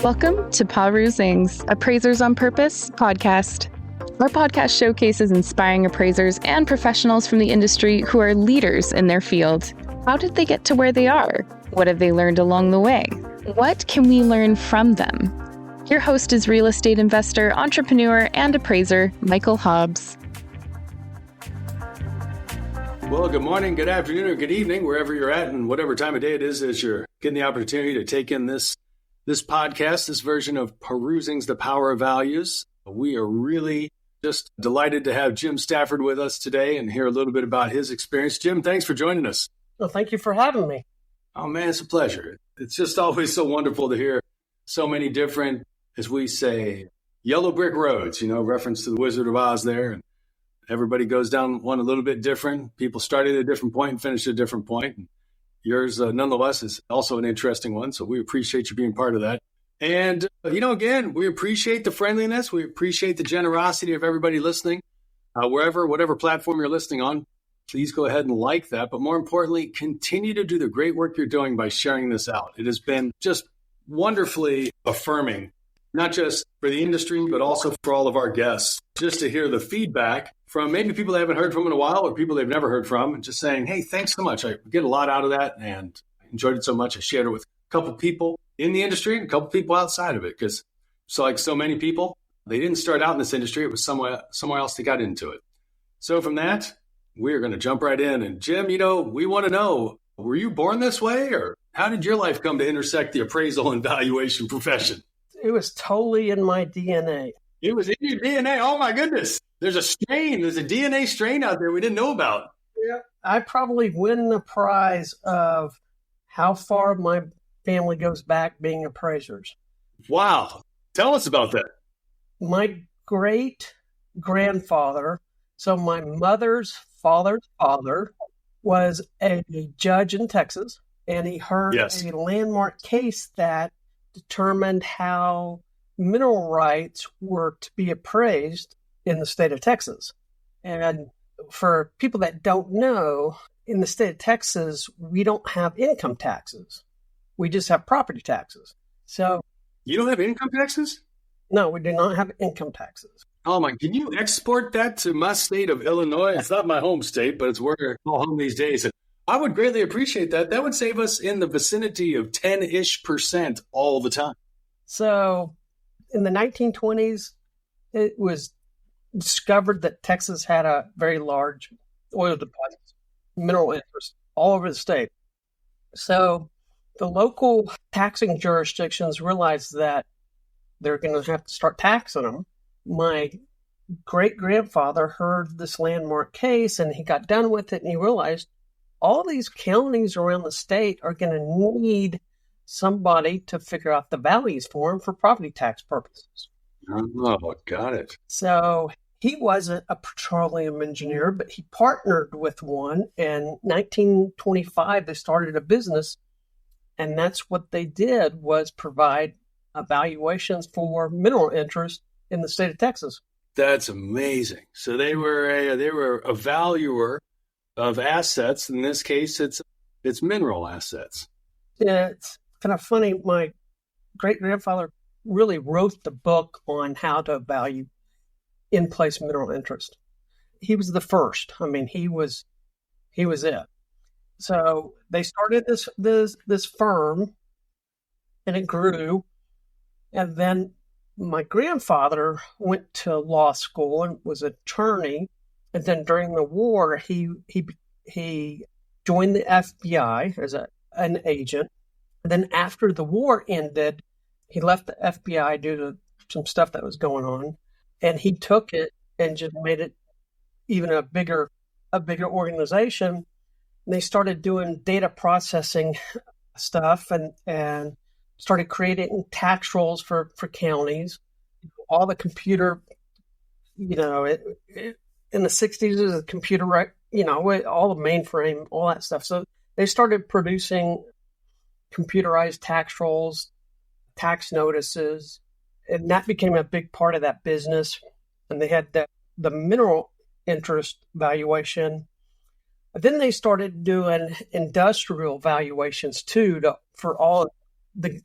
Welcome to Perusing's Appraisers on Purpose podcast. Our podcast showcases inspiring appraisers and professionals from the industry who are leaders in their field. How did they get to where they are? What have they learned along the way? What can we learn from them? Your host is real estate investor, entrepreneur, and appraiser, Michael Hobbs. Well, good morning, good afternoon, or good evening, wherever you're at and whatever time of day it is as you're getting the opportunity to take in this podcast, this version of Perusing's The Power of Values. We are really just delighted to have James Stafford with us today and hear a little bit about his experience. Jim, thanks for joining us. Well, thank you for having me. Oh, man, it's a pleasure. It's just always so wonderful to hear so many different, as we say, yellow brick roads, reference to the Wizard of Oz there. And everybody goes down one a little bit different. People start at a different point and finish at a different point. And yours, nonetheless, is also an interesting one. So we appreciate you being part of that. And, again, we appreciate the friendliness. We appreciate the generosity of everybody listening. Whatever platform you're listening on, please go ahead and like that. But more importantly, continue to do the great work you're doing by sharing this out. It has been just wonderfully affirming, not just for the industry, but also for all of our guests, just to hear the feedback from maybe people they haven't heard from in a while or people they've never heard from, and just saying, hey, thanks so much. I get a lot out of that and I enjoyed it so much. I shared it with a couple people in the industry and a couple people outside of it, because like so many people, they didn't start out in this industry. It was somewhere else they got into it. So from that, we're going to jump right in. And Jim, we want to know, were you born this way, or how did your life come to intersect the appraisal and valuation profession? It was totally in my DNA. It was in your DNA. Oh, my goodness. There's a DNA strain out there we didn't know about. Yeah, I probably win the prize of how far my family goes back being appraisers. Wow. Tell us about that. My great-grandfather, so my mother's father's father, was a judge in Texas, and he heard a landmark case that determined how mineral rights were to be appraised in the state of Texas. And for people that don't know, in the state of Texas, we don't have income taxes. We just have property taxes. So you don't have income taxes? No, we do not have income taxes. Oh my, can you export that to my state of Illinois? It's not my home state, but it's where I call home these days. I would greatly appreciate that. That would save us in the vicinity of 10-ish% all the time. So in the 1920s, it was discovered that Texas had a very large oil deposit, mineral interest all over the state. So the local taxing jurisdictions realized that they're going to have to start taxing them. My great-grandfather heard this landmark case, and he got done with it, and he realized all these counties around the state are going to need somebody to figure out the values for them for property tax purposes. Oh, got it. So he wasn't a petroleum engineer, but he partnered with one. In 1925, they started a business, and that's what they did, was provide valuations for mineral interest in the state of Texas. That's amazing. So they were a valuer of assets. In this case, it's mineral assets. Yeah, it's kind of funny. My great-grandfather really wrote the book on how to value in-place mineral interest. He was the first. I mean, he was it. So they started this firm, and it grew. And then my grandfather went to law school and was an attorney. And then during the war, he joined the FBI as an agent. And then after the war ended, he left the FBI due to some stuff that was going on. And he took it and just made it even a bigger organization. And they started doing data processing stuff and started creating tax rolls for counties. All the computer, in the 60s, was a computer, all the mainframe, all that stuff. So they started producing computerized tax rolls, tax notices, and that became a big part of that business. And they had the mineral interest valuation. But then they started doing industrial valuations too, for all the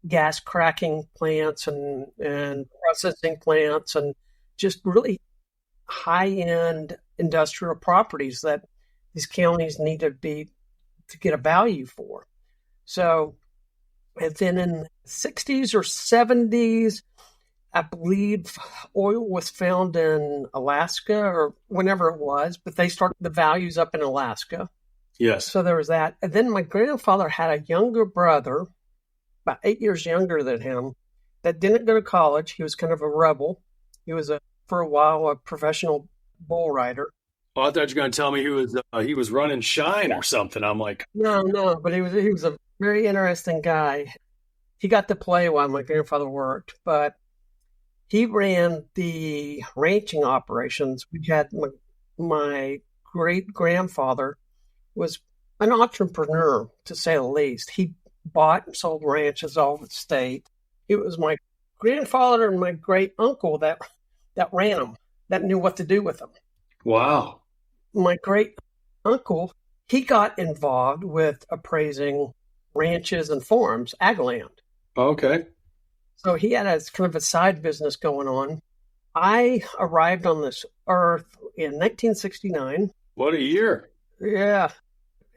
gas cracking plants and processing plants and just really high-end industrial properties that these counties need to get a value for. So, and then in the 60s or 70s, I believe oil was found in Alaska or whenever it was, but they started the values up in Alaska. Yes. So there was that. And then my grandfather had a younger brother, about 8 years younger than him, that didn't go to college. He was kind of a rebel. He was for a while a professional bull rider. Oh, I thought you were going to tell me he was running Shine or something. I'm like, no, but he was a very interesting guy. He got to play while my grandfather worked, but he ran the ranching operations. We had my great grandfather was an entrepreneur, to say the least. He bought and sold ranches all over the state. It was my grandfather and my great uncle that ran them, that knew what to do with them. wow. My great uncle, he got involved with appraising ranches and farms, ag land. Okay. So he had kind of a side business going on. I arrived on this earth in 1969. What a year. Yeah.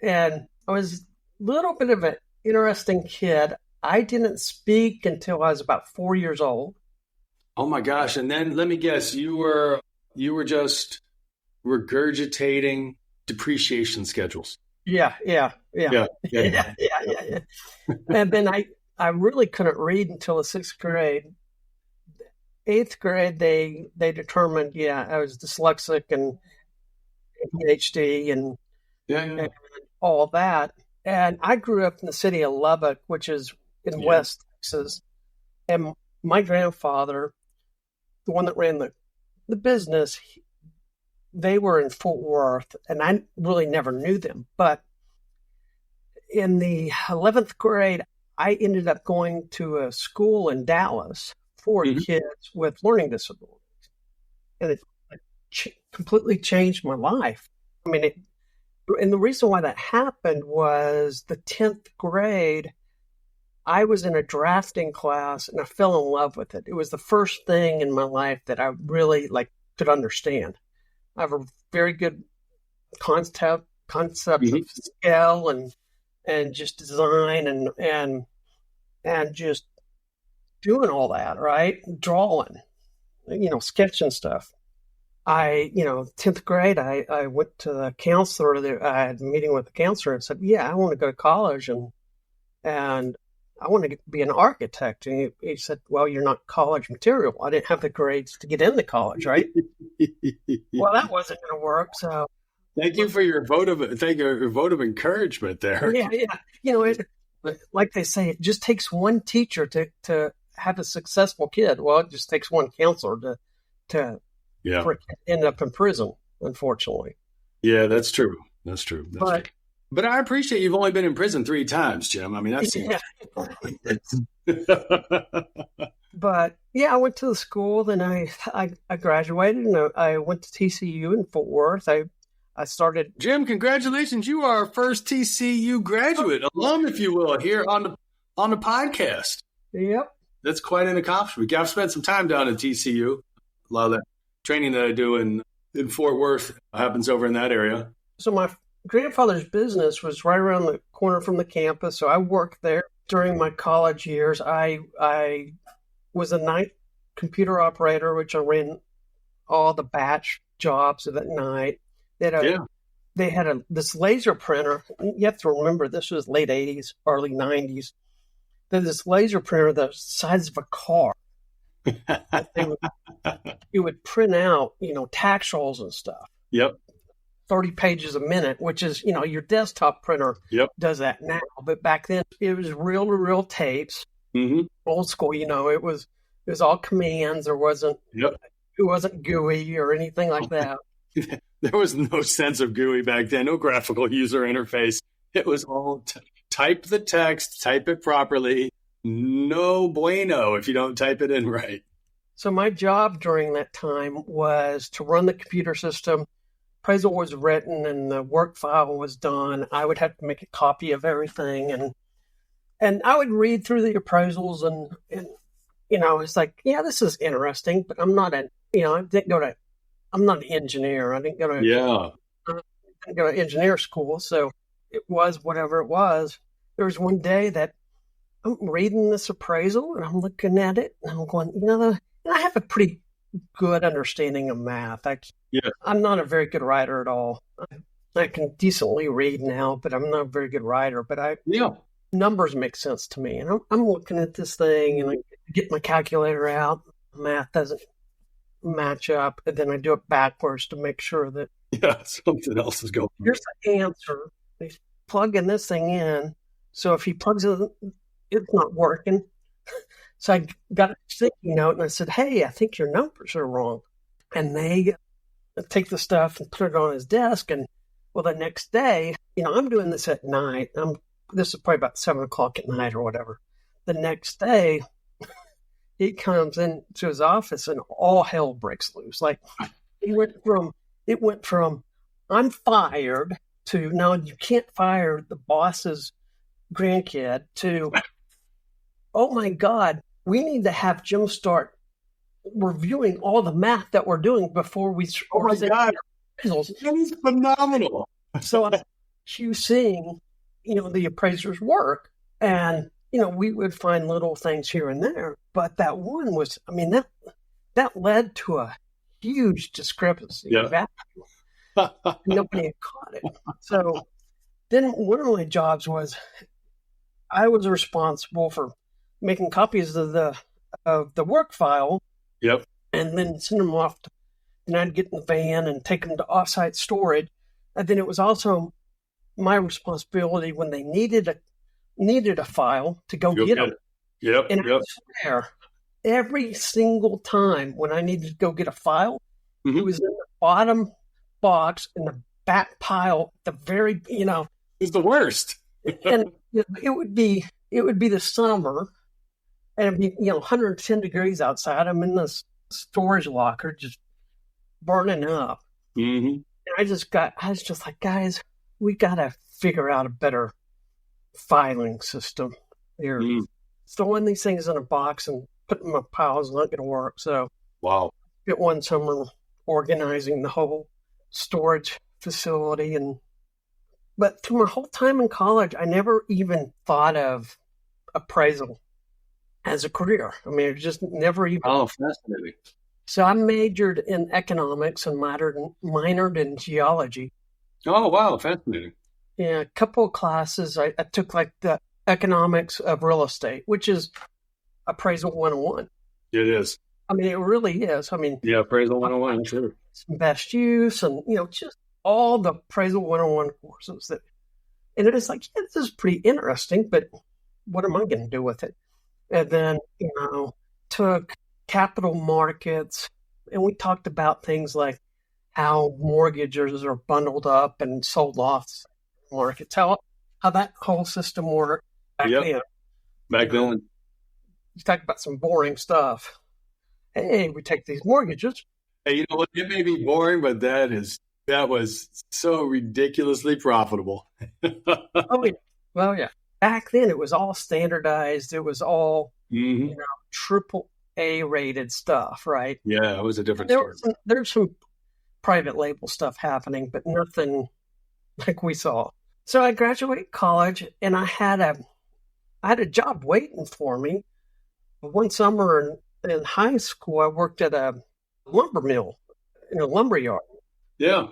And I was a little bit of an interesting kid. I didn't speak until I was about 4 years old. Oh my gosh. And then let me guess, you were just regurgitating depreciation schedules. Yeah. And then I really couldn't read until the sixth grade. Eighth grade, they determined, I was dyslexic and ADHD and all that. And I grew up in the city of Lubbock, which is in West Texas. And my grandfather, the one that ran the business, they were in Fort Worth, and I really never knew them. But in the 11th grade, I ended up going to a school in Dallas for kids with learning disabilities. And it completely changed my life. I mean, and the reason why that happened was the 10th grade, I was in a drafting class and I fell in love with it. It was the first thing in my life that I really could understand. I have a very good concept of scale and just design and just doing all that, right? Drawing, sketching stuff. 10th grade, I went to the counselor. I had a meeting with the counselor and said, I want to go to college and I want to be an architect. And he said, well, you're not college material. I didn't have the grades to get into college, right? Well, that wasn't going to work. So thank you for your vote of encouragement there. Yeah. Like they say, it just takes one teacher to have a successful kid. Well, it just takes one counselor to end up in prison, unfortunately. Yeah, that's true. That's true. But I appreciate you've only been in prison 3 times, Jim. I mean, that's But I went to the school, then I graduated, and I went to TCU in Fort Worth. I started. Jim, congratulations! You are our first TCU graduate, alum, if you will, here on the podcast. Yep, that's quite an accomplishment. I've spent some time down at TCU. A lot of that training that I do in Fort Worth happens over in that area. So my grandfather's business was right around the corner from the campus, so I worked there during my college years. I was a night computer operator, which I ran all the batch jobs of that night. They had this laser printer. You have to remember, this was late 80s, early 90s. There's this laser printer the size of a car. It would print out, tax rolls and stuff. Yep. 30 pages a minute, which is, your desktop printer does that now. But back then it was reel-to-reel tapes, old school, it was all commands. There wasn't, it wasn't GUI or anything like that. There was no sense of GUI back then, no graphical user interface. It was all type the text, type it properly. No bueno if you don't type it in right. So my job during that time was to run the computer system. Appraisal was written and the work file was done. I would have to make a copy of everything. And I would read through the appraisals and it's like, yeah, this is interesting, but I'm not I'm not an engineer. I didn't go to engineer school. So it was whatever it was. There was one day that I'm reading this appraisal and I'm looking at it and I'm going, and I have a pretty good understanding of math. I'm not a very good writer at all. I can decently read now, but I'm not a very good writer. But numbers make sense to me. And I'm looking at this thing and I get my calculator out. Math doesn't match up. And then I do it backwards to make sure that something else is going on. Here's the answer. He's plugging this thing in. So if he plugs it, it's not working. So I got a sticky note and I said, hey, I think your numbers are wrong. And they take the stuff and put it on his desk. And the next day, I'm doing this at night. This is probably about 7 o'clock at night or whatever. The next day, he comes into his office and all hell breaks loose. Like it went from I'm fired to now you can't fire the boss's grandkid to, oh my God, we need to have Jim start reviewing all the math that we're doing before we. Oh my God, he's phenomenal. So I'm seeing, the appraiser's work, and we would find little things here and there, but that one was, that led to a huge discrepancy. Yeah. Nobody had caught it. So then one of my jobs was I was responsible for making copies of the work file. Yep. And then send them off. And I'd get in the van and take them to offsite storage. And then it was also my responsibility when they needed a file to go get them. Yep. And I swear, every single time when I needed to go get a file, it was in the bottom box in the back pile, the very, It's the worst. And it would be the summer, and it'd be 110 degrees outside. I'm in this storage locker, just burning up. Mm-hmm. And I was just like, guys, we got to figure out a better filing system here. Throwing these things in a box and putting them in piles is not going to work. So, wow. Get one summer organizing the whole storage facility, but through my whole time in college, I never even thought of appraisal as a career. It just never even. Oh, fascinating. So I majored in economics and minored in geology. Oh, wow. Fascinating. Yeah, a couple of classes. I took like the economics of real estate, which is appraisal 101. It is. It really is. Yeah, appraisal 101, sure. Best use and, just all the appraisal 101 courses and it is like, yeah, this is pretty interesting, but what am I going to do with it? And then, took capital markets, and we talked about things like how mortgages are bundled up and sold off markets, how that whole system worked back then. Back then. You talk about some boring stuff. Hey, we take these mortgages. Hey, you know what? It may be boring, but that was so ridiculously profitable. Oh, yeah. Well, yeah. Back then, it was all standardized. It was all, triple A rated stuff, right? Yeah, it was a different story. There's some private label stuff happening, but nothing like we saw. So I graduated college, and I had a job waiting for me. One summer in high school, I worked at a lumber mill in a lumber yard. Yeah.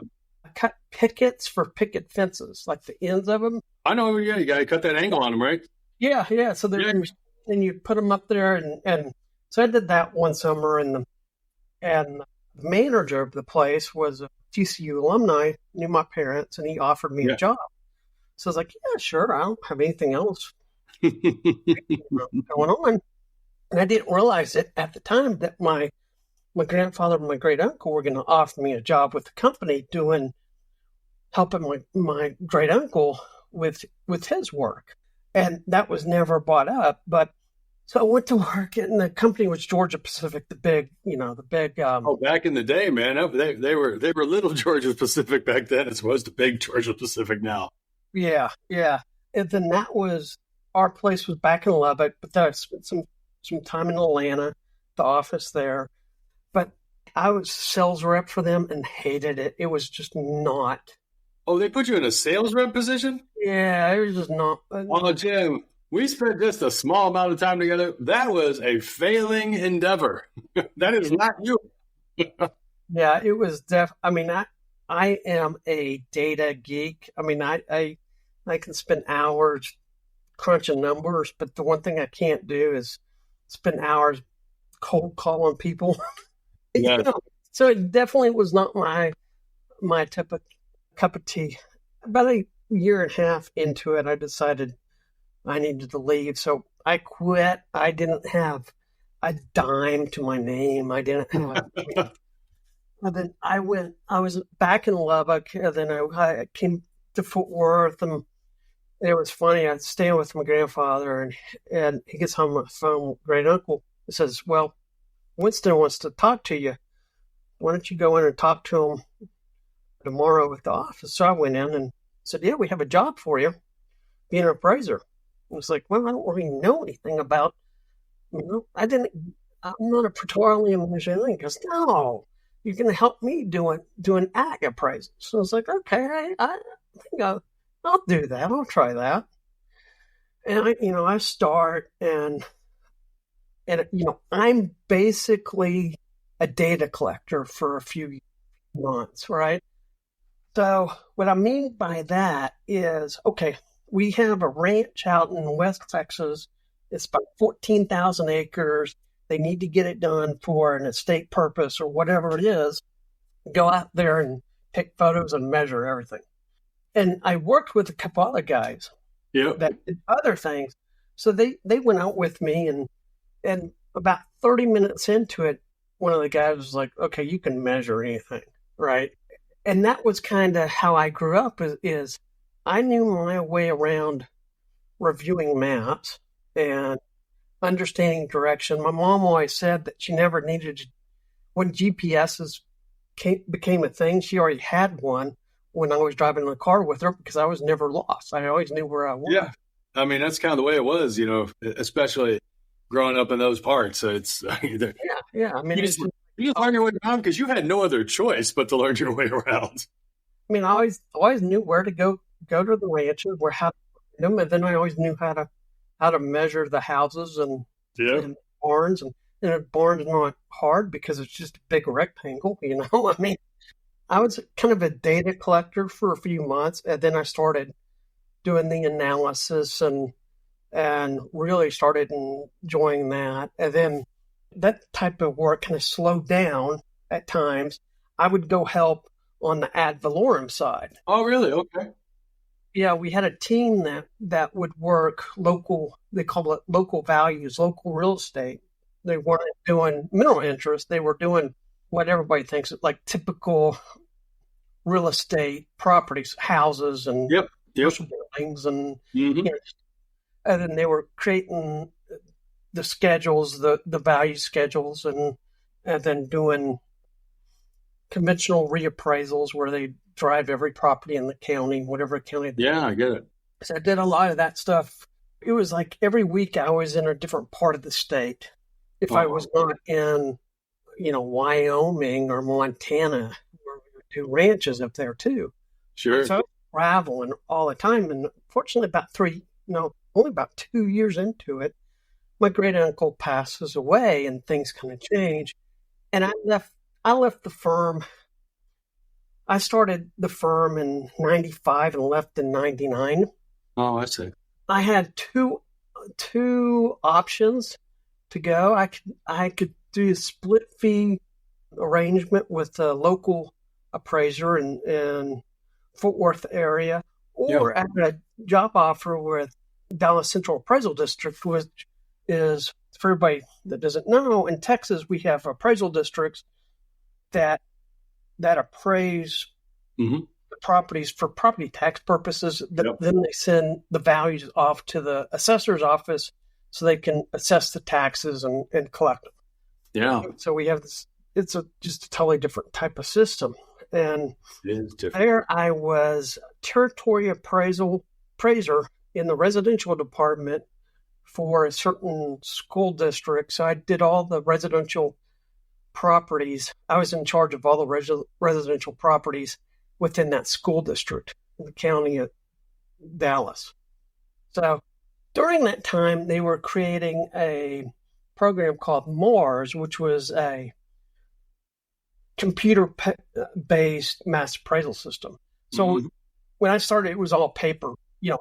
I cut pickets for picket fences, like the ends of them. I know, yeah, you got to cut that angle on them, right? Yeah. So and you put them up there, and so I did that one summer, and the manager of the place was a TCU alumni, knew my parents, and he offered me a job. So I was like, yeah, sure, I don't have anything else going on. And I didn't realize it at the time that my grandfather and my great uncle were going to offer me a job with the company helping my great uncle with his work. And that was never brought up. But so I went to work, and the company was Georgia Pacific, the big. Back in the day, man, they were little Georgia Pacific back then as opposed to big Georgia Pacific now. Yeah. And then that was our place was back in Lubbock, but then I spent some time in Atlanta, the office there. But I was sales rep for them and hated it. It was just not. Oh, they put you in a sales rep position? Yeah, it was just not. Oh, Jim, we spent just a small amount of time together. That was a failing endeavor. That is not you. Yeah, it was I mean, I am a data geek. I mean, I can spend hours crunching numbers, but the one thing I can't do is spend hours cold calling people. Yeah. You know, so it definitely was not my type of cup of tea. About a year and a half into it, I decided I needed to leave. So I quit. I didn't have a dime to my name. I didn't have. And then I was back in Lubbock, and then I came to Fort Worth, and it was funny. I was staying with my grandfather, and he gets home on the phone with great uncle. He says, "Well, Winston wants to talk to you. Why don't you go in and talk to him tomorrow at the office?" So I went in and said, "Yeah, we have a job for you, being an appraiser." I was like, "Well, I don't really know anything about, I'm not a petroleum engineer." He goes, "No, you're going to help me doing ag appraisals." So I was like, "Okay, I think I'll do that. I'll try that." And I start and I'm basically a data collector for a few months, right? So what I mean by that is, okay, we have a ranch out in West Texas. It's about 14,000 acres. They need to get it done for an estate purpose or whatever it is. Go out there and take photos and measure everything. And I worked with a couple other guys that did other things. So they went out with me, and about 30 minutes into it, one of the guys was like, "Okay, you can measure anything," right? And that was kind of how I grew up is I knew my way around reviewing maps and understanding direction. My mom always said that she never needed to, when GPSs became a thing, she already had one when I was driving in the car with her because I was never lost. I always knew where I was. Yeah. I mean, that's kind of the way it was, especially growing up in those parts. So it's yeah. I mean, you just learn your way around because you had no other choice but to learn your way around. I mean, I always knew where to go to the ranches, how to find them, and then I always knew how to measure the houses and barns, and a barn's not hard because it's just a big rectangle, I mean, I was kind of a data collector for a few months, and then I started doing the analysis and really started enjoying that. And then that type of work kind of slowed down at times. I would go help on the ad valorem side. Oh, really? Okay. Yeah, we had a team that would work local. They call it local values, local real estate. They weren't doing mineral interest. They were doing what everybody thinks is like typical real estate properties, houses, and commercial buildings, and and then they were creating the schedules, the value schedules, and then doing conventional reappraisals where they drive every property in the county, whatever county. Yeah, I get it. So I did a lot of that stuff. It was like every week I was in a different part of the state. If I was not in, Wyoming or Montana, where we would do ranches up there too. Sure. So I was traveling all the time. And fortunately, only about 2 years into it, my great uncle passes away and things kind of change. And I left the firm. I started the firm in 95 and left in 99. Oh, I see. I had two options to go. I could do a split fee arrangement with a local appraiser in Fort Worth area, or I had a job offer with Dallas Central Appraisal District, which is, for everybody that doesn't know, in Texas we have appraisal districts that appraise the properties for property tax purposes. Then they send the values off to the assessor's office so they can assess the taxes and collect them. Yeah. So we have this. It's just a totally different type of system. And it is different. there I was territory appraiser in the residential department for a certain school district. So I did all the residential properties. I was in charge of all the residential properties within that school district in the county of Dallas. So during that time, they were creating a program called Mars, which was a computer-based mass appraisal system. So when I started, it was all paper.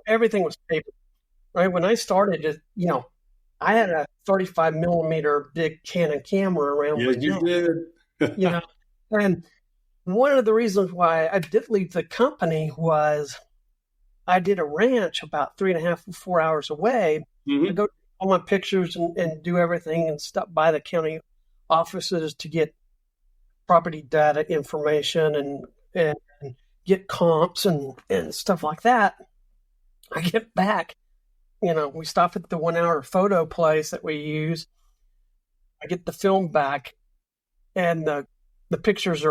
Everything was paper. Right? When I started, I had a 35 millimeter big Canon camera around. Yes, you did. And one of the reasons why I did leave the company was I did a ranch about 3.5 to 4 hours away. I go all my pictures and do everything and stop by the county offices to get property data information and get comps and stuff like that. I get back, we stop at the 1 hour photo place that we use. I get the film back and the pictures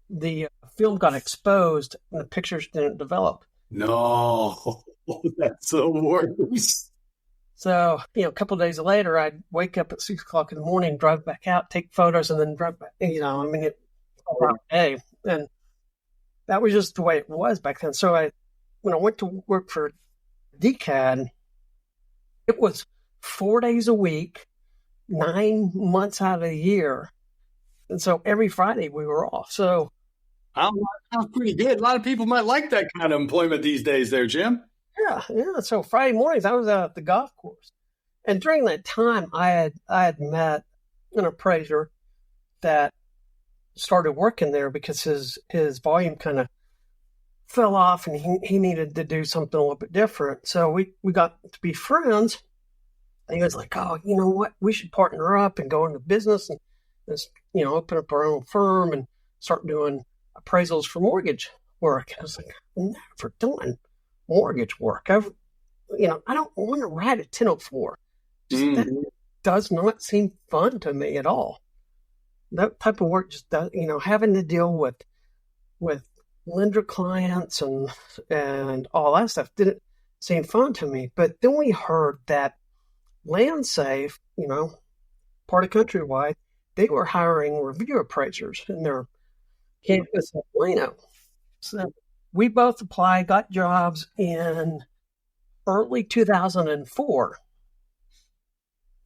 the film got exposed and the pictures didn't develop. No, that's the worst. So, a couple of days later, I'd wake up at 6 o'clock in the morning, drive back out, take photos, and then drive back. It's all day. And that was just the way it was back then. So when I went to work for DCAD, it was 4 days a week, 9 months out of the year. And so every Friday we were off. So sounds pretty good. A lot of people might like that kind of employment these days there, Jim. Yeah. So Friday mornings I was out at the golf course. And during that time I had met an appraiser that started working there because his volume kind of fell off and he needed to do something a little bit different. So we got to be friends. And he was like, oh, you know what? We should partner up and go into business and open up our own firm and start doing appraisals for mortgage work. I was like, I've never done mortgage work. I don't want to write a 1004. That does not seem fun to me at all. That type of work just does, having to deal with lender clients and all that stuff didn't seem fun to me. But then we heard that LandSafe, part of Countrywide, they were hiring review appraisers in their campus in Plano. So we both applied, got jobs in early 2004.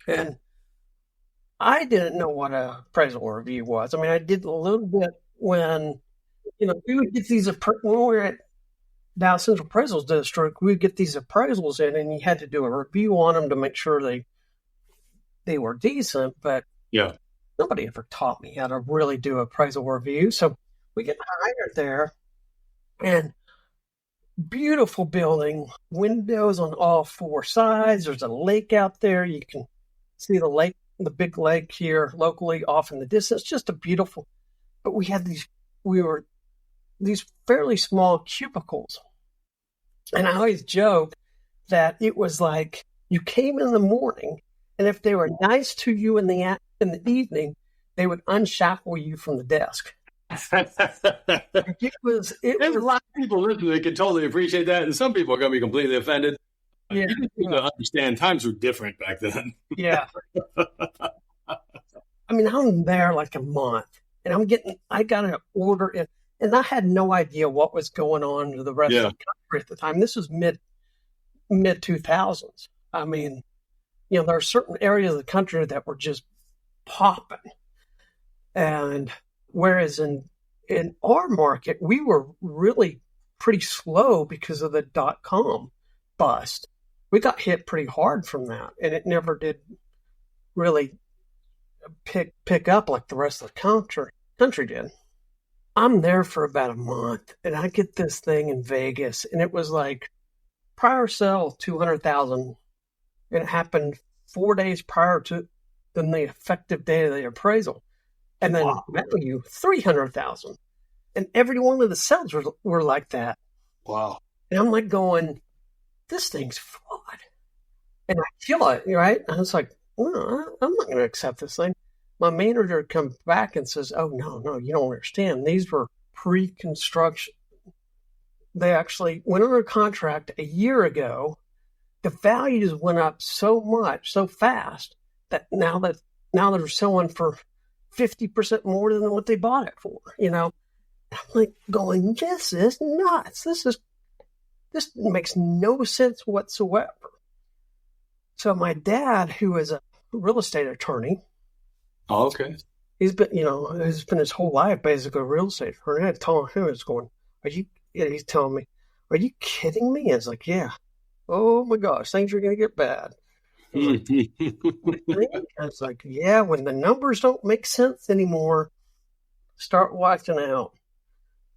And I didn't know what an appraisal review was. I mean, I did a little bit when, we would get these, when we were at Dallas Central Appraisals District, we would get these appraisals in and you had to do a review on them to make sure they were decent. But nobody ever taught me how to really do appraisal review. So we get hired there and beautiful building, windows on all four sides. There's a lake out there. You can see the lake, the big lake here locally off in the distance. Just a beautiful, but we had these fairly small cubicles. And I always joke that it was like you came in the morning and if they were nice to you in the evening, they would unshackle you from the desk. There's a lot of people listening that can totally appreciate that, and some people are going to be completely offended. You need to understand times were different back then. Yeah. I mean, I'm there like a month, and I got an order in, and I had no idea what was going on to the rest of the country at the time. This was mid 2000s. I mean, there are certain areas of the country that were just popping. And whereas in our market, we were really pretty slow because of the .com bust. We got hit pretty hard from that, and it never did really pick up like the rest of the country did. I'm there for about a month, and I get this thing in Vegas, and it was like prior sale $200,000, and it happened 4 days prior to the effective date of the appraisal. And then value $300,000, and every one of the sales were like that. Wow! And I'm like going, this thing's fraud, and I kill it, right? And I was like, well, I'm not going to accept this thing. My manager comes back and says, "Oh no, you don't understand. These were pre-construction. They actually went under contract a year ago. the values went up so much, so fast, that now they're selling for 50% more than what they bought it for, I'm like going, this is nuts. This makes no sense whatsoever. So my dad, who is a real estate attorney, okay, he's been his whole life basically a real estate attorney. I had to tell him, he was going, he's telling me, are you kidding me? It's like, yeah. Oh my gosh, things are going to get bad. I was like, yeah, when the numbers don't make sense anymore, start watching out.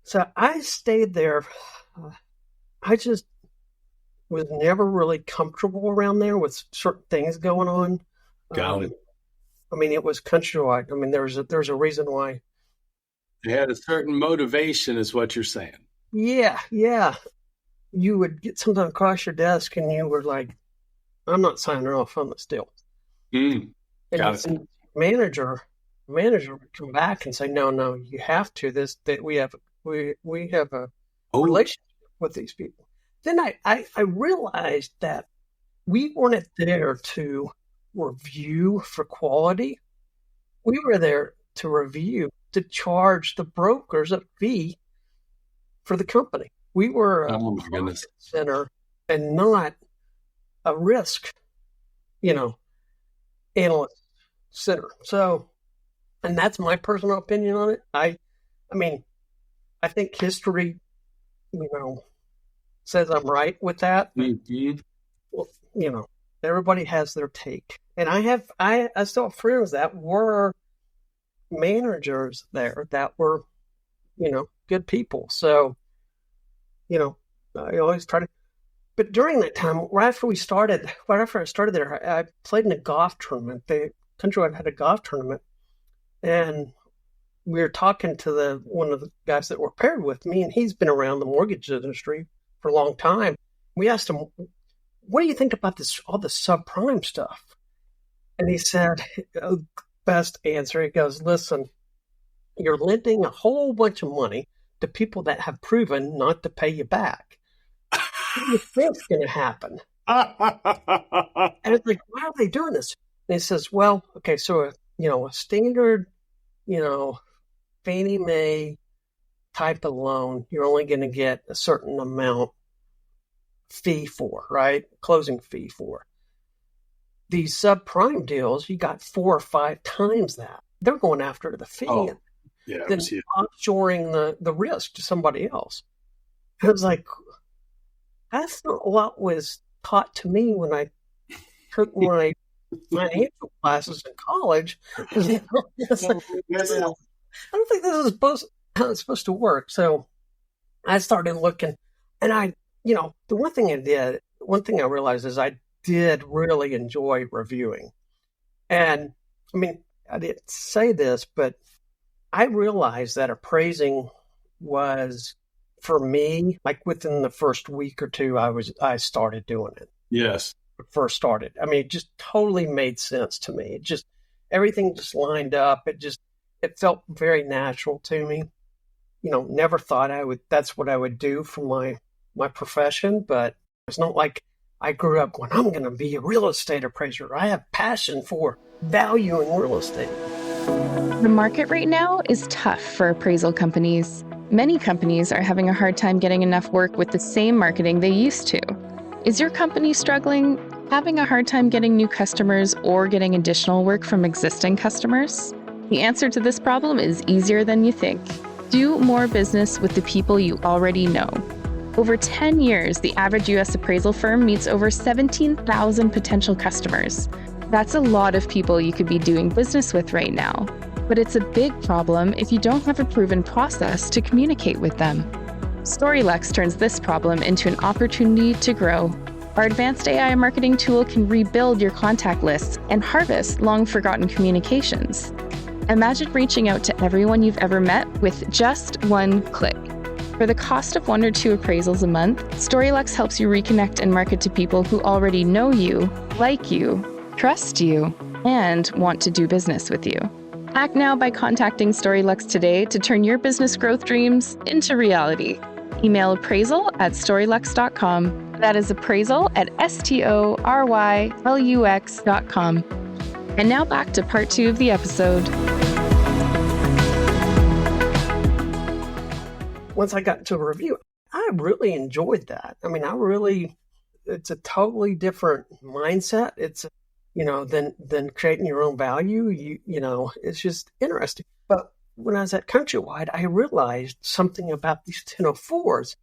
So I stayed there. I just was never really comfortable around there with certain things going on. Got it. It was countrywide. There's a reason why. They had a certain motivation, is what you're saying. Yeah. You would get something across your desk and you were like, I'm not signing off on this deal. Got it. And manager would come back and say, no, you have to. We have a relationship with these people. Then I realized that we weren't there to review for quality. We were there to review, to charge the brokers a fee for the company. We were a profit center and not a risk, analyst center. So, and that's my personal opinion on it. I think history, says I'm right with that. Mm-hmm. Well, everybody has their take. And I still have friends that were managers there that were, good people. So, I always try to, but during that time, right after I started there, I played in a golf tournament. Countrywide had a golf tournament, and we were talking to one of the guys that were paired with me, and he's been around the mortgage industry for a long time. We asked him, what do you think about all the subprime stuff? And he said, best answer, he goes, listen, you're lending a whole bunch of money to people that have proven not to pay you back. What do you think's going to happen? And it's like, why are they doing this? And he says, well, okay, so a standard, Fannie Mae type of loan, you're only going to get a certain amount fee for, right? Closing fee for. These subprime deals, you got 4 or 5 times that. They're going after the fee. Oh, yeah, then offshoring the risk to somebody else. I was like, that's not what was taught to me when I took my financial classes in college. I don't think this is how it's supposed to work. So I started looking, and the one thing I realized is I did really enjoy reviewing. And I didn't say this, but I realized that appraising was, for me, like within the first week or two, I started doing it. Yes. First started. It just totally made sense to me. Everything just lined up. It felt very natural to me. Never thought that's what I would do for my profession, but it's not like I grew up going, I'm going to be a real estate appraiser. I have passion for valuing real estate. The market right now is tough for appraisal companies. Many companies are having a hard time getting enough work with the same marketing they used to. Is your company struggling, having a hard time getting new customers, or getting additional work from existing customers? The answer to this problem is easier than you think. Do more business with the people you already know. Over 10 years, the average U.S. appraisal firm meets over 17,000 potential customers. That's a lot of people you could be doing business with right now. But it's a big problem if you don't have a proven process to communicate with them. StoryLux turns this problem into an opportunity to grow. Our advanced AI marketing tool can rebuild your contact lists and harvest long-forgotten communications. Imagine reaching out to everyone you've ever met with just one click. For the cost of 1 or 2 appraisals a month, StoryLux helps you reconnect and market to people who already know you, like you, trust you, and want to do business with you. Act now by contacting StoryLux today to turn your business growth dreams into reality. Email appraisal@storylux.com. That is appraisal at STORYLUX.com. And now back to part 2 of the episode. Once I got to a review, I really enjoyed that. I mean, it's a totally different mindset. It's, than creating your own value. It's just interesting. But when I was at Countrywide, I realized something about these 1004s.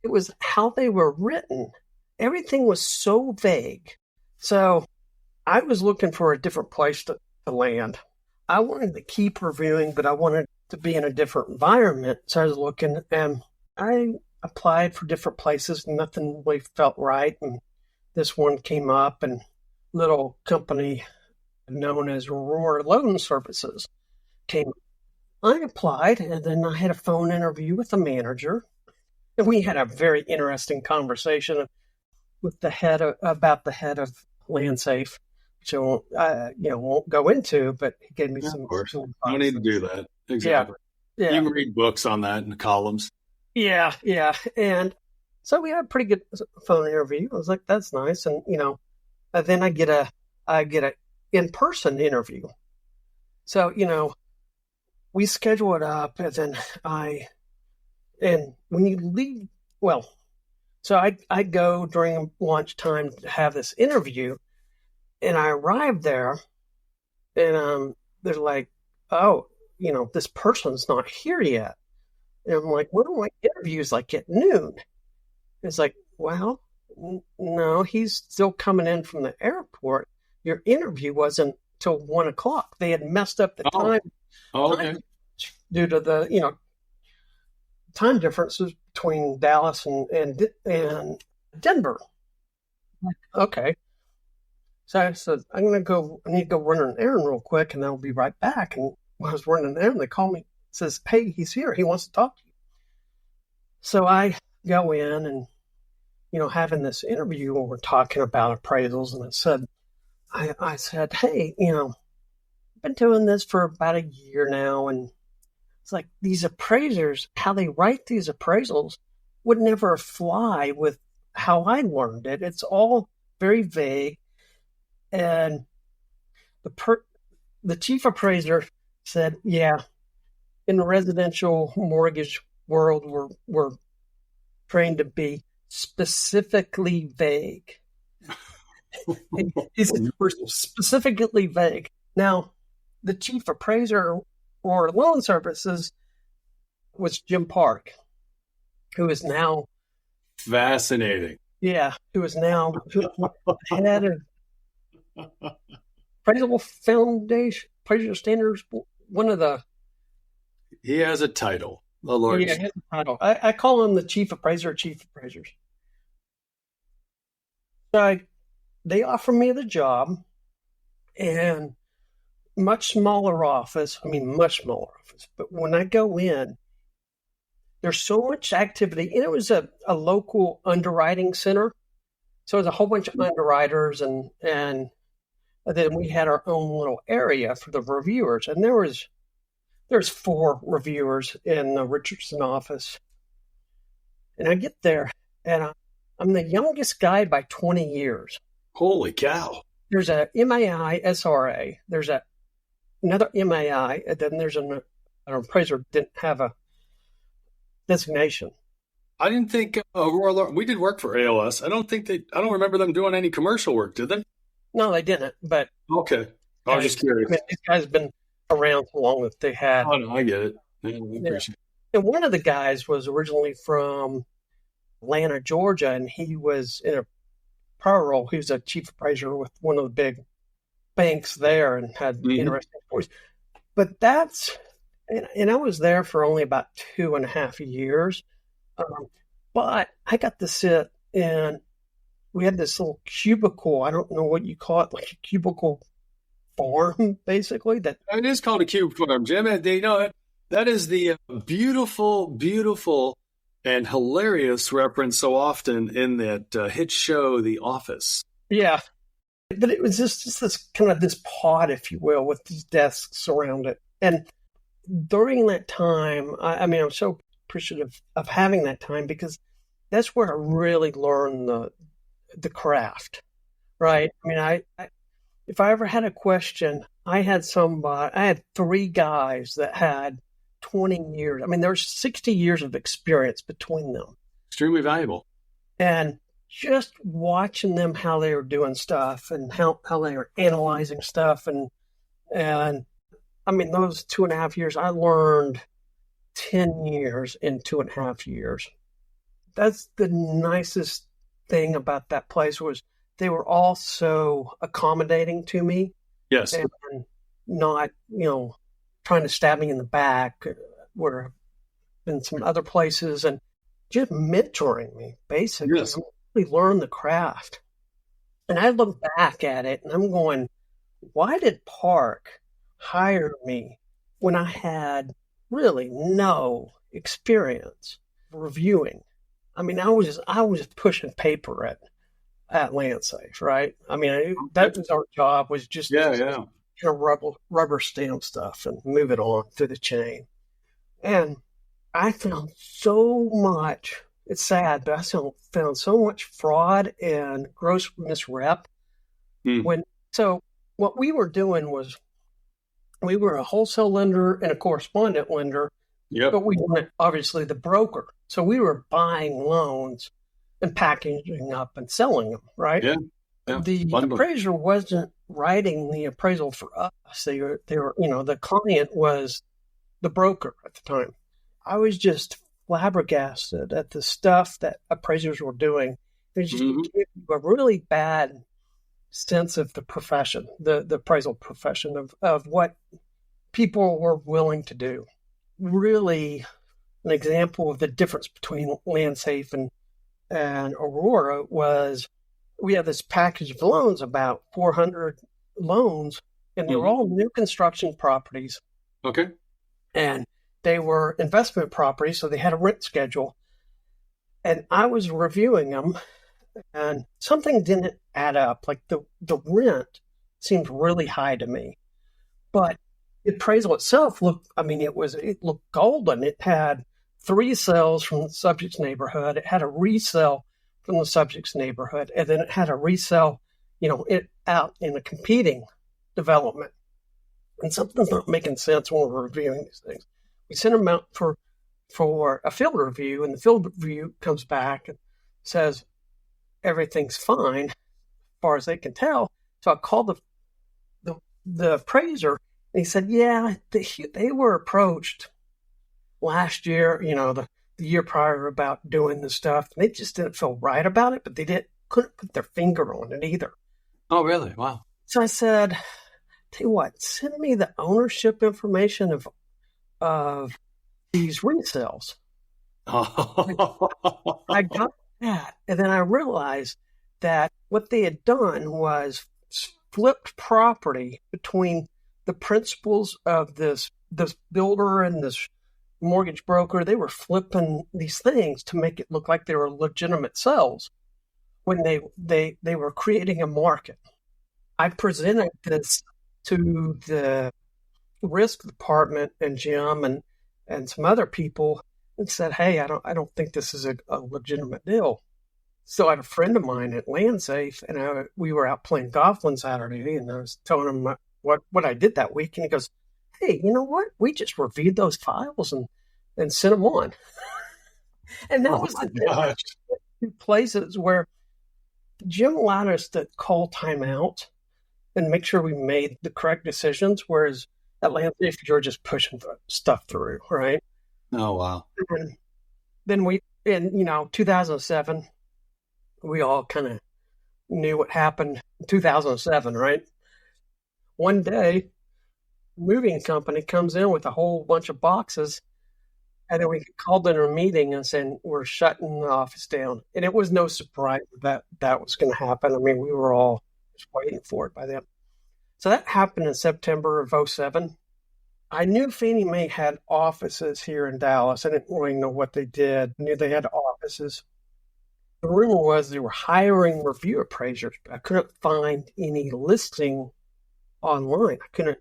It was how they were written. Everything was so vague. So I was looking for a different place to land. I wanted to keep reviewing, but I wanted to be in a different environment. So I was looking, and I applied for different places. Nothing really felt right. And this one came up, and little company known as Aurora Loan Services came up. I applied, and then I had a phone interview with the manager. And we had a very interesting conversation with the head of LandSafe, which I won't go into, but he gave me some. Of course, no need to do that. Exactly. Yeah. You can read books on that in the columns. Yeah. And so we had a pretty good phone interview. I was like, that's nice. And, then I get a in-person interview. So, we schedule it up, and then when you leave, so I go during lunchtime to have this interview, and I arrive there, and they're like, oh, this person's not here yet. And I'm like, what are my interviews like at noon? It's like, well, no, he's still coming in from the airport. Your interview wasn't till 1 o'clock. They had messed up the time. Okay. Due to the, time differences between Dallas and Denver. Okay. So I said, I need to go run an errand real quick, and I'll be right back. And when I was running an errand, they called me, says, hey, he's here. He wants to talk to you. So I go in and, having this interview where we're talking about appraisals, and I said, hey, I've been doing this for about a year now, and it's like these appraisers, how they write these appraisals would never fly with how I learned it. It's all very vague. And the chief appraiser said, yeah, in the residential mortgage world, we're trained to be specifically vague. He said, we're specifically vague. Now, the chief appraiser or loan services was Jim Park, who is now fascinating. Yeah, who is now head of Appraisal Foundation, Appraisal Standards. He has a title. The Lord. Yeah, he has a title. I call him the chief appraiser, chief appraisers. So they offer me the job, and much smaller office. But when I go in, there's so much activity. And it was a local underwriting center. So it was a whole bunch of underwriters, and then we had our own little area for the reviewers. And there's 4 reviewers in the Richardson office. And I get there, and I'm the youngest guy by 20 years. Holy cow. There's a MAI SRA. There's another MAI, and then there's an appraiser didn't have a designation. I didn't think we did work for ALS. I don't remember them doing any commercial work, did they? No, they didn't. But okay, I was just curious. These guys have been around so long that they had. Oh no, I get it. Yeah, I appreciate it. And one of the guys was originally from Atlanta, Georgia, and he was in a prior role. He was a chief appraiser with one of the big banks there, and had interesting stories. But and I was there for only about 2.5 years. But I got to sit in, we had this little cubicle. I don't know what you call it, like a cubicle farm, basically. It is called a cubicle farm, Jim. That is the beautiful, beautiful, and hilarious reference so often in that hit show, The Office. Yeah. But it was just this kind of this pod, if you will, with these desks around it. And during that time, I'm so appreciative of having that time, because that's where I really learned the craft, right? I mean, I if I ever had a question, I had 3 guys that had 20 years. I mean, there's 60 years of experience between them. Extremely valuable. And just watching them, how they were doing stuff and how they were analyzing stuff. And I mean, those 2.5 years, I learned 10 years in 2.5 years. That's the nicest thing about that place was they were all so accommodating to me. Yes. And not, trying to stab me in the back where I've been some other places and just mentoring me, basically. Yes. I really learned the craft. And I look back at it and I'm going, why did Park hire me when I had really no experience reviewing? I mean, I was pushing paper at LandSafe, right? I mean, that was our job, was just rubber stamp stuff and move it on through the chain. And I found so much. It's sad, but I found so much fraud and gross misrep. So what we were doing was we were a wholesale lender and a correspondent lender, but we weren't obviously the broker. So we were buying loans and packaging up and selling them, right? Yeah. The appraiser wasn't writing the appraisal for us. They were, the client was the broker at the time. I was just flabbergasted at the stuff that appraisers were doing. It just gave you a really bad sense of the profession, the appraisal profession of what people were willing to do. Really an example of the difference between LandSafe and Aurora was we had this package of loans, about 400 loans, and they were all new construction properties. Okay. And they were investment properties, so they had a rent schedule. And I was reviewing them, and something didn't add up. Like the rent seemed really high to me. But the appraisal itself looked golden. It had 3 sales from the subject's neighborhood. It had a resale from the subject's neighborhood, and then it had a resale, it out in a competing development. And something's not making sense when we're reviewing these things. We sent them out for a field review, and the field review comes back and says everything's fine as far as they can tell. So I called the appraiser, and he said, yeah, they were approached last year, the year prior, about doing the stuff. And they just didn't feel right about it, but they couldn't put their finger on it either. Oh, really? Wow. So I said, tell you what, send me the ownership information of these resales. I got that. And then I realized that what they had done was flipped property between the principals of this builder and this mortgage broker. They were flipping these things to make it look like they were legitimate sales when they were creating a market. I presented this to the risk department and Jim and some other people and said, hey, I don't think this is a legitimate deal. So I had a friend of mine at LandSafe, and we were out playing golf one Saturday, and I was telling him what I did that week, and he goes, hey, you know what? We just reviewed those files and sent them on. And that was the 2 places where Jim allowed us to call timeout and make sure we made the correct decisions, whereas at LandSafe, you're just pushing stuff through, right? Oh, wow. And then in 2007, we all kind of knew what happened in 2007, right? One day, moving company comes in with a whole bunch of boxes, and then we called in a meeting and said, we're shutting the office down. And it was no surprise that was going to happen. I mean, we were all just waiting for it by then. So that happened in September of 2007. I knew Fannie Mae had offices here in Dallas. I didn't really know what they did. I knew they had offices. The rumor was they were hiring review appraisers, but I couldn't find any listing online. I couldn't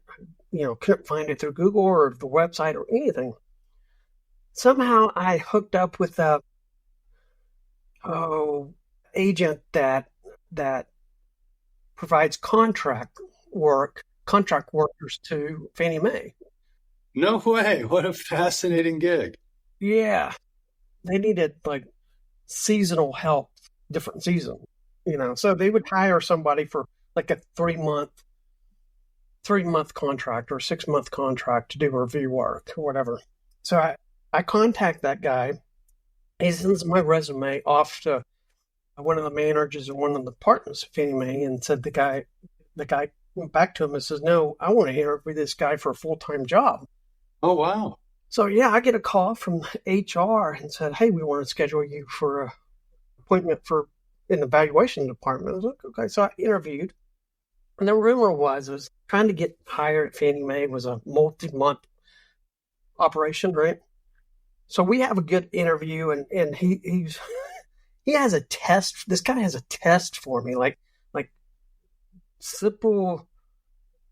find it through Google or the website or anything. Somehow I hooked up with agent that provides contract workers to Fannie Mae. No way. What a fascinating gig. Yeah, they needed like seasonal help, different season, So they would hire somebody for like a 3-month contract or 6-month contract to do review work or whatever. So I contact that guy. He sends my resume off to one of the managers and one of the partners of Fannie Mae, and said the guy went back to him and says, "No, I want to interview this guy for a full-time job." Oh, wow. So yeah, I get a call from HR and said, "Hey, we want to schedule you for an appointment in the valuation department." I was like, "Okay." So I interviewed, and the rumor was trying to get hired at Fannie Mae was a multi-month operation, right? So we have a good interview, and he has a test. This guy has a test for me, like simple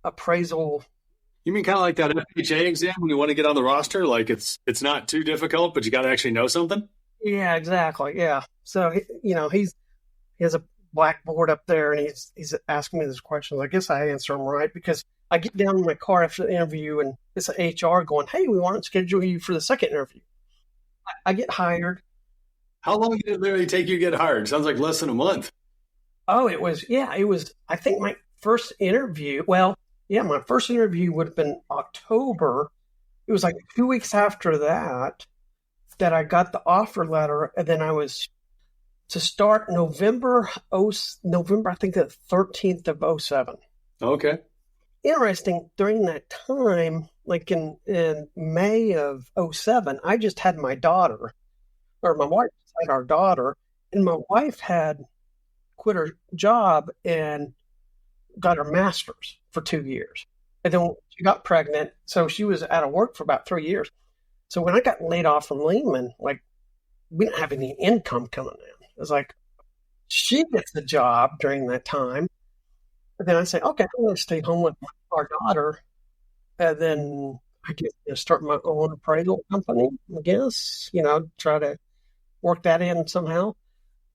appraisal. You mean kind of like that FHA exam when you want to get on the roster? Like it's not too difficult, but you got to actually know something? Yeah, exactly. Yeah. So, he has a blackboard up there, and he's asking me these questions. I guess I answer them right, because I get down in my car after the interview, and it's an HR going, "Hey, we want to schedule you for the second interview." I get hired. How long did it literally take you to get hired? Sounds like less than a month. Oh, it was, I think my first interview, my first interview would have been October. It was like 2 weeks after that I got the offer letter, and then I was to start November, I think the 13th of 2007. Okay. Interesting, during that time, like in May of 2007, I just had my daughter, or my wife had our daughter, and my wife had quit her job and got her master's for 2 years. And then she got pregnant, so she was out of work for about 3 years. So when I got laid off from Lehman, like, we didn't have any income coming in. It was like, she gets the job during that time. And then I say, "Okay, I'm going to stay home with our daughter." And then I get start my own appraisal company, I guess, try to work that in somehow.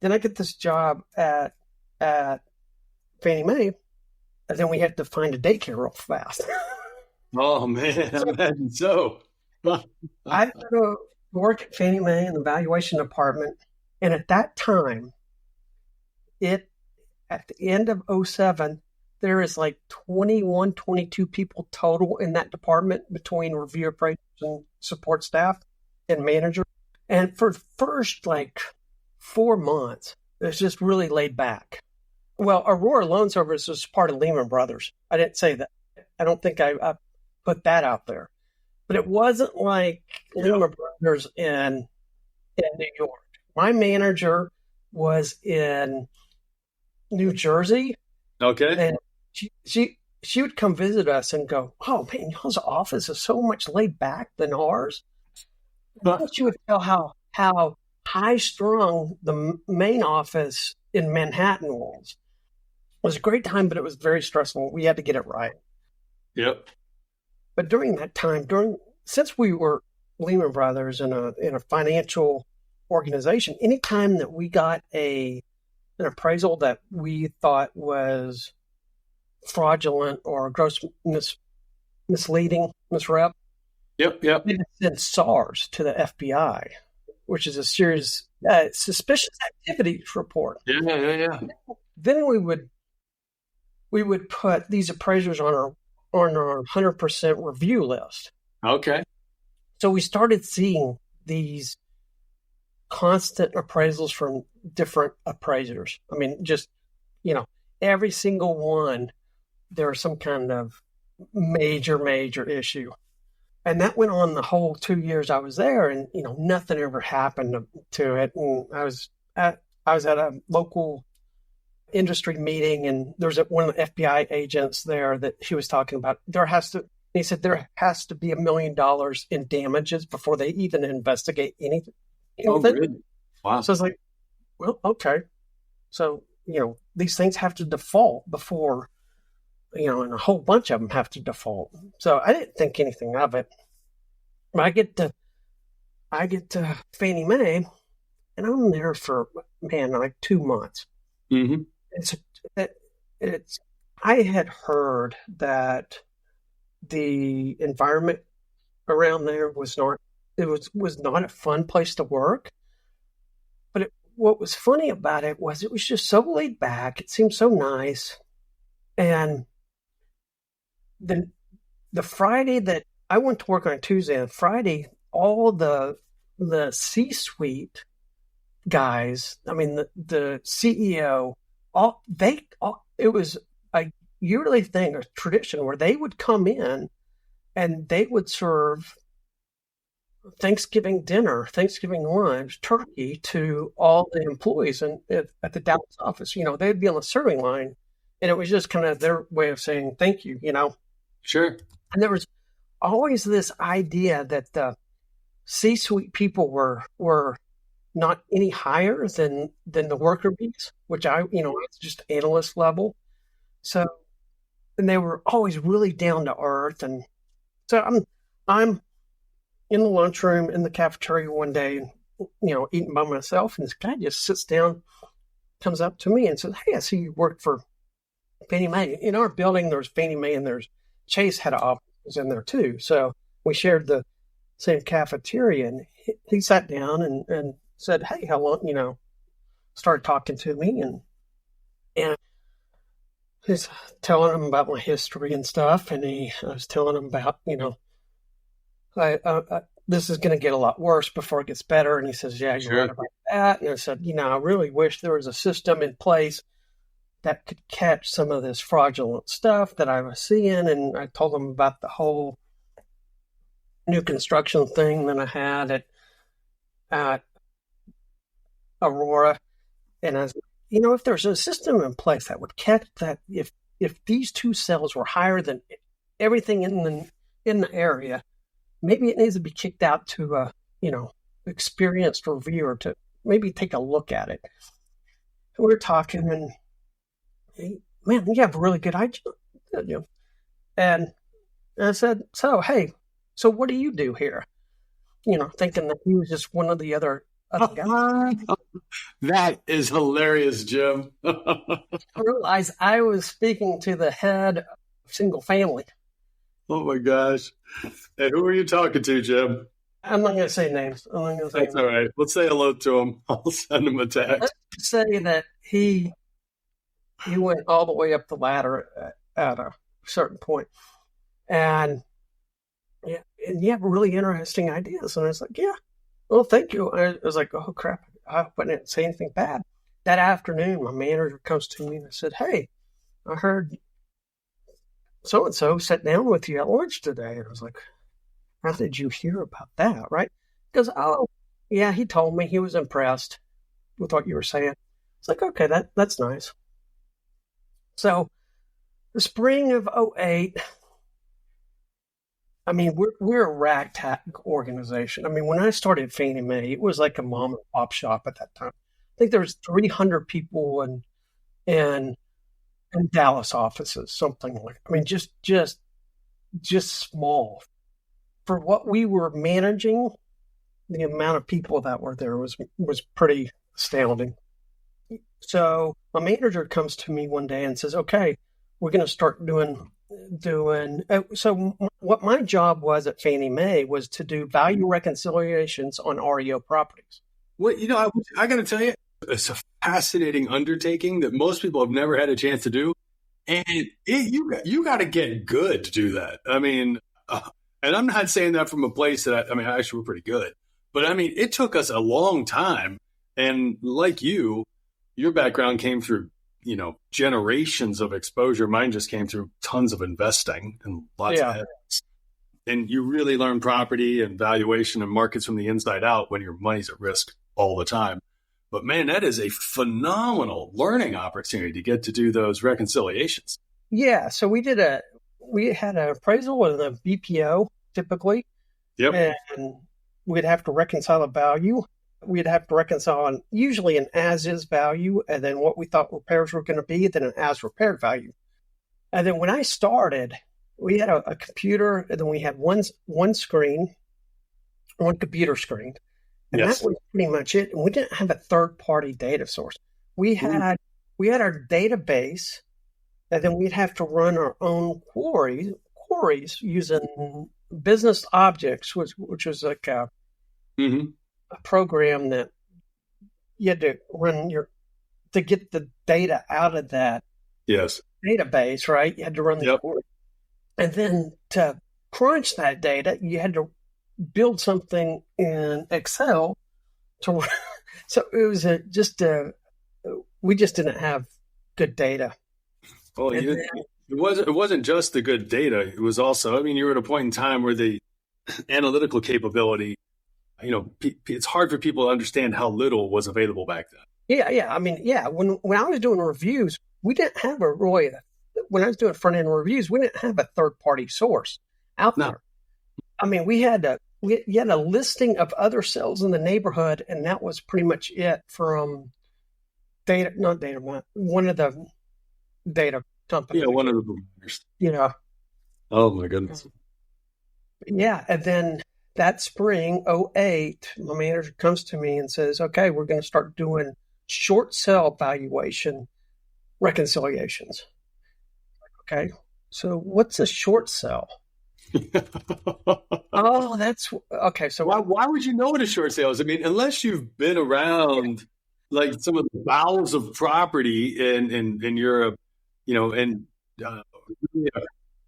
Then I get this job at Fannie Mae, and then we had to find a daycare real fast. Oh, man, I imagine so. I go to work at Fannie Mae in the valuation department, and at that time, at the end of 2007, there is like 21, 22 people total in that department between review appraisers and support staff and manager. And for the first like 4 months, it's just really laid back. Well, Aurora Loan Service was part of Lehman Brothers. I didn't say that. I don't think I put that out there. But it wasn't like Lehman Brothers in New York. My manager was in New Jersey. Okay. And she would come visit us and go, "Oh, man, y'all's office is so much laid back than ours." But she would tell how high strung the main office in Manhattan was. It was a great time, but it was very stressful. We had to get it right. Yep. But during that time, since we were Lehman Brothers in a financial organization, anytime that we got an appraisal that we thought was fraudulent or gross misleading, misrep, Yep. we would send SARS to the FBI, which is a serious suspicious activities report. Yeah. Then we would put these appraisers on our 100% review list. Okay. So we started seeing these constant appraisals from different appraisers. I mean, just, every single one, there was some kind of major issue. And that went on the whole 2 years I was there, and, nothing ever happened to it. And I was at a local industry meeting, and there's one of the FBI agents there that he was talking about. He said there has to be $1 million in damages before they even investigate anything. Oh, really? Wow. So I was like, well, okay. So, these things have to default before, and a whole bunch of them have to default. So I didn't think anything of it. But I get to Fannie Mae, And I'm there for, man, like 2 months. Mm-hmm. It's I had heard that the environment around there was not a fun place to work. But what was funny about it was just so laid back. It seemed so nice. And then the Friday that I went to work on Tuesday and Friday, all the C-suite guys, I mean the CEO, it was a yearly thing, a tradition where they would come in and they would serve Thanksgiving dinner, Thanksgiving lunch, turkey to all the employees at the Dallas office. They'd be on the serving line, and it was just kind of their way of saying thank you. Sure. And there was always this idea that the C-suite people were not any higher than the worker bees, which it's just analyst level. So, and they were always really down to earth. And so I'm in the lunchroom in the cafeteria one day, eating by myself, and this guy just sits down, comes up to me and says, "Hey, I see you work for Fannie Mae." In our building, there's Fannie Mae and there's Chase had offices in there too. So we shared the same cafeteria, and he sat down and said, "Hey, how long?" Started talking to me, and he's telling him about my history and stuff, and I was telling him about, this is going to get a lot worse before it gets better. And he says, "Yeah, you're right about that." And I said, "I really wish there was a system in place that could catch some of this fraudulent stuff that I was seeing." And I told him about the whole new construction thing that I had at Aurora. And I said, if there's a system in place that would catch that, if these two cells were higher than everything in the area, maybe it needs to be kicked out to a, experienced reviewer to maybe take a look at it. And we were talking, and hey, man, you have a really good idea. And I said, "So, hey, so what do you do here?" Thinking that he was just one of the other guys. That is hilarious, Jim. I realized I was speaking to the head of single family. Oh my gosh. Hey, who are you talking to, Jim? I'm not going to say names. That's all right. Let's say hello to him. I'll send him a text. Let's say that he went all the way up the ladder at a certain point. And you have really interesting ideas. And I was like, "Yeah, well, thank you." I was like, "Oh, crap. I hope I didn't say anything bad." That afternoon, my manager comes to me and said, "Hey, I heard so-and-so sat down with you at lunch today." And I was like, "How did you hear about that?" Right? Because, "Oh, yeah, he told me he was impressed with what you were saying." It's like, okay, that's nice. So the spring of 2008, I mean, we're a ragtag organization. I mean, when I started Fannie Mae, it was like a mom and pop shop at that time. I think there was 300 people in Dallas offices, something like. I mean, just small. For what we were managing, the amount of people that were there was pretty astounding. So my manager comes to me one day and says, "Okay, we're going to start doing." So what my job was at Fannie Mae was to do value reconciliations on REO properties. Well, I got to tell you, it's a fascinating undertaking that most people have never had a chance to do. And you got to get good to do that. I mean, and I'm not saying that from a place that actually we're pretty good, but I mean, it took us a long time. And like your background came through, generations of exposure. Mine just came through tons of investing and lots of headaches. And you really learn property and valuation and markets from the inside out when your money's at risk all the time. But man, that is a phenomenal learning opportunity to get to do those reconciliations. Yeah. So we had an appraisal and a BPO typically. Yep. And we'd have to reconcile a value. We'd have to reconcile usually an as-is value, and then what we thought repairs were going to be, then an as-repaired value. And then when I started, we had a computer, and then we had one screen, one computer screen. And Yes. that was pretty much it. And we didn't have a third-party data source. We had our database, and then we'd have to run our own queries using business objects, which was like a program that you had to run to get the data out of that database, right? You had to run the query. And then to crunch that data, you had to build something in Excel so it was we just didn't have good data. Well, it wasn't just the good data. It was also, I mean, you were at a point in time where the analytical capability, it's hard for people to understand how little was available back then. Yeah. I mean, when I was doing reviews, we didn't have when I was doing front end reviews, we didn't have a third party source out there. I mean, we had a listing of other sales in the neighborhood, and that was pretty much it from one of the data companies. Yeah, one of the providers. Oh my goodness. Yeah, and then that spring, 2008, my manager comes to me and says, okay, we're going to start doing short sale valuation reconciliations. Okay, so what's a short sale? Oh, that's okay. So why would you know what a short sale is? I mean, unless you've been around like some of the bowels of property in Europe,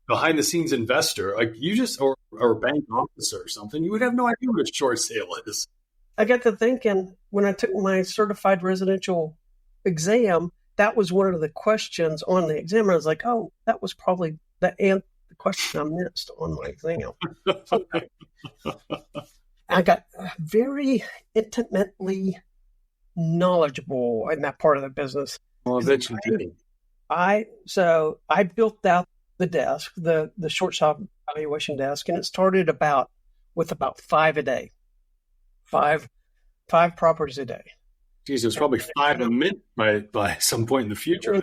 behind the scenes investor, like you just or a bank officer or something, you would have no idea what a short sale is. I got to thinking when I took my certified residential exam, that was one of the questions on the exam. I was like, oh, that was probably the question I missed on my exam. I got very intimately knowledgeable in that part of the business. Well, I bet you did. So I built out the desk, the short sale valuation desk, and it started with about 5 a day, five properties a day. Geez, it was probably 5 a minute by some point in the future.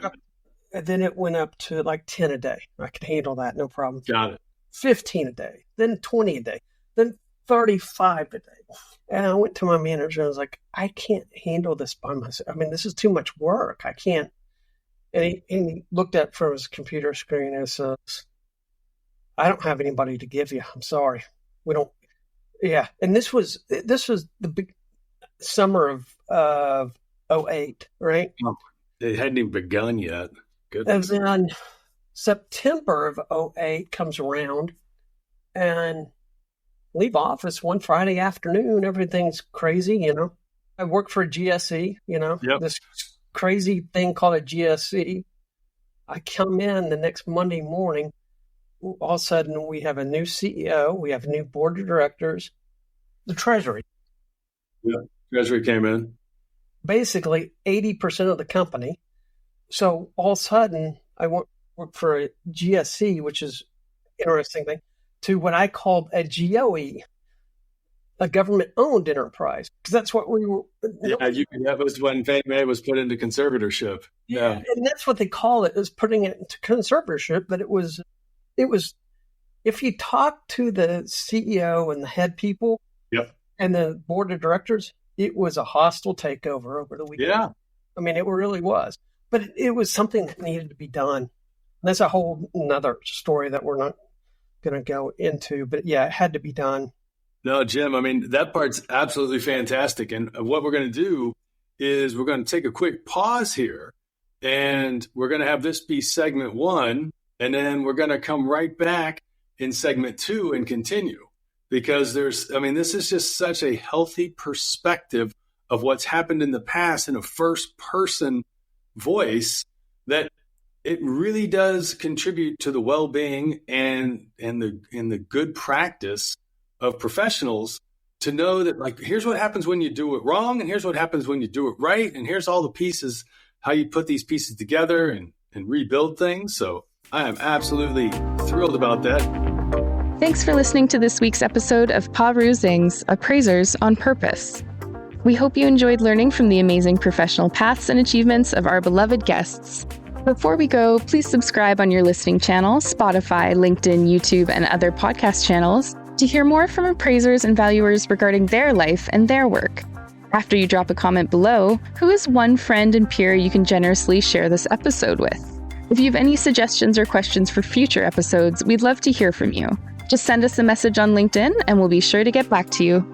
And then it went up to like 10 a day. I could handle that, no problem. Got it. 15 a day, then 20 a day, then 35 a day. And I went to my manager and I was like, I can't handle this by myself. I mean, this is too much work. I can't. And he looked up from his computer screen and says, I don't have anybody to give you. I'm sorry. We don't. Yeah. And this was the big summer of 2008, right? Oh, it hadn't even begun yet. Goodness. And then September of 2008 comes around and leave office one Friday afternoon. Everything's crazy, I work for a GSE, this crazy thing called a GSE. I come in the next Monday morning. All of a sudden, we have a new CEO. We have a new board of directors. The Treasury. Yeah, Treasury came in. Basically, 80% of the company. So all of a sudden, I work for a GSE, which is an interesting thing, to what I called a GOE, a government-owned enterprise, because that's what we were. That was when Fannie Mae was put into conservatorship. Yeah, and that's what they call it, is putting it into conservatorship. But it was, if you talk to the CEO and the head people, and the board of directors, it was a hostile takeover over the weekend. Yeah, I mean, it really was. But it was something that needed to be done. And that's a whole nother story that we're not going to go into. But yeah, it had to be done. No, Jim, I mean, that part's absolutely fantastic. And what we're going to do is we're going to take a quick pause here, and we're going to have this be segment 1, and then we're going to come right back in segment 2 and continue. Because this is just such a healthy perspective of what's happened in the past in a first-person voice that it really does contribute to the well-being and the good practice of professionals to know that, like, here's what happens when you do it wrong, and here's what happens when you do it right, and here's all the pieces, how you put these pieces together and rebuild things. So I am absolutely thrilled about that. Thanks for listening to this week's episode of Appraisers, Appraisers on Purpose. We hope you enjoyed learning from the amazing professional paths and achievements of our beloved guests. Before we go, please subscribe on your listening channel, Spotify, LinkedIn, YouTube, and other podcast channels. to hear more from appraisers and valuers regarding their life and their work. After you drop a comment below, who is one friend and peer you can generously share this episode with? If you have any suggestions or questions for future episodes, we'd love to hear from you. Just send us a message on LinkedIn and we'll be sure to get back to you.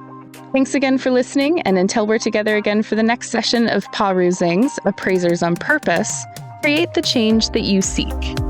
Thanks again for listening, and until we're together again for the next session of Paru Zing's Appraisers on Purpose, create the change that you seek.